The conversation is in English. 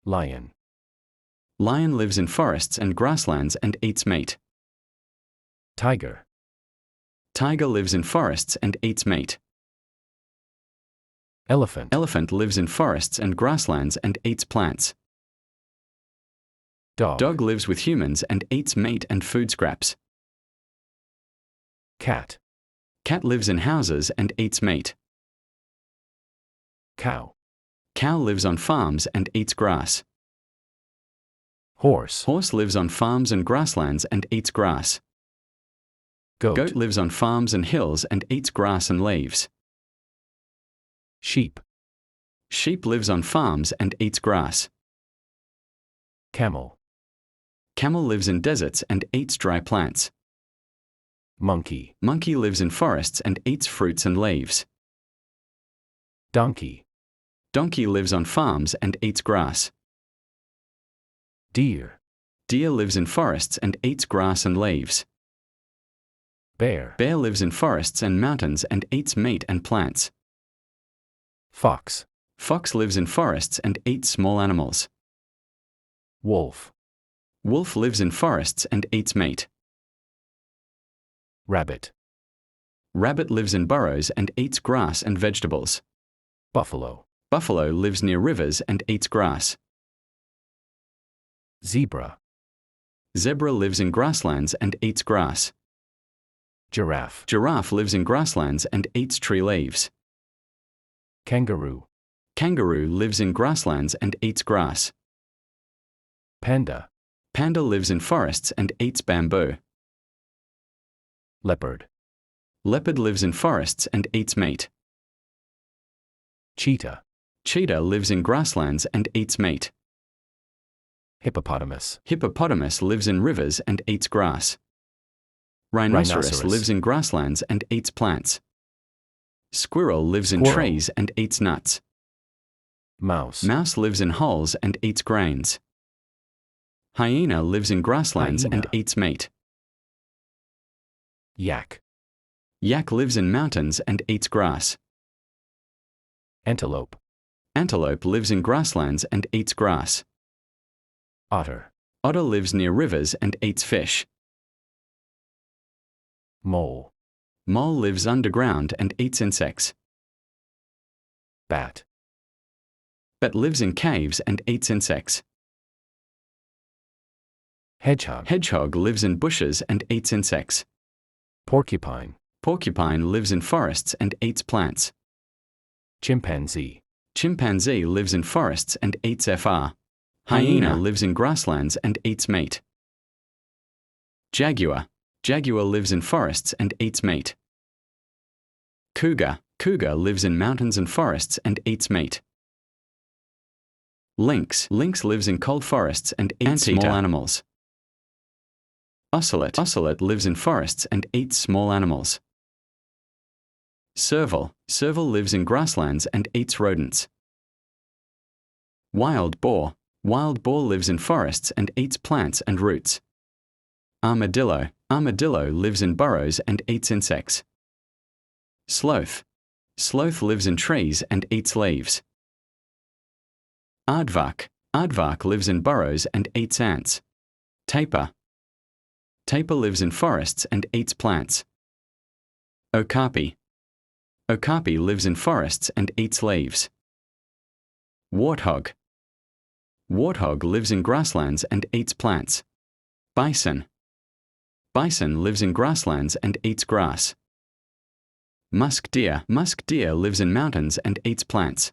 Lion. Lion lives in forests and grasslands and eats meat. Tiger. Tiger lives in forests and eats meat. Elephant. Elephant lives in forests and grasslands and eats plants. Dog. Dog lives with humans and eats meat and food scraps. Cat. Cat lives in houses and eats meat. Cow. Cow lives on farms and eats grass. Horse. Horse lives on farms and grasslands and eats grass. Goat. Goat lives on farms and hills and eats grass and leaves. Sheep. Sheep lives on farms and eats grass. Camel. Camel lives in deserts and eats dry plants. Monkey. Monkey lives in forests and eats fruits and leaves. Donkey. Donkey lives on farms and eats grass. Deer. Deer lives in forests and eats grass and leaves. Bear. Bear lives in forests and mountains and eats meat and plants. Fox. Fox lives in forests and eats small animals. Wolf. Wolf lives in forests and eats meat. Rabbit. Rabbit lives in burrows and eats grass and vegetables. Buffalo. Buffalo lives near rivers and eats grass. Zebra. Zebra lives in grasslands and eats grass. Giraffe. Giraffe lives in grasslands and eats tree leaves. Kangaroo. Kangaroo lives in grasslands and eats grass. Panda. Panda lives in forests and eats bamboo. Leopard. Leopard lives in forests and eats meat. Cheetah. Cheetah lives in grasslands and eats meat. Hippopotamus. Hippopotamus lives in rivers and eats grass. Rhinoceros lives in grasslands and eats plants. Squirrel lives in trees and eats nuts. Mouse. Mouse lives in holes and eats grains. Hyena lives in grasslands and eats meat. Yak. Yak lives in mountains and eats grass. Antelope. Antelope lives in grasslands and eats grass. Otter. Otter lives near rivers and eats fish. Mole. Mole lives underground and eats insects. Bat. Bat lives in caves and eats insects. Hedgehog. Hedgehog lives in bushes and eats insects. Porcupine. Porcupine lives in forests and eats plants. Chimpanzee. Chimpanzee lives in forests and eats FR. Hyena lives in grasslands and eats meat. Jaguar. Jaguar lives in forests and eats meat. Cougar. Cougar lives in mountains and forests and eats meat. Lynx. Lynx lives in cold forests and eats small animals. Ocelot. Ocelot lives in forests and eats small animals. Serval. Serval lives in grasslands and eats rodents. Wild boar. Wild boar lives in forests and eats plants and roots. Armadillo. Armadillo lives in burrows and eats insects. Sloth. Sloth lives in trees and eats leaves. Aardvark. Aardvark lives in burrows and eats ants. Tapir. Tapir lives in forests and eats plants. Okapi. Okapi lives in forests and eats leaves. Warthog. Warthog lives in grasslands and eats plants. Bison. Bison lives in grasslands and eats grass. Musk deer. Musk deer lives in mountains and eats plants.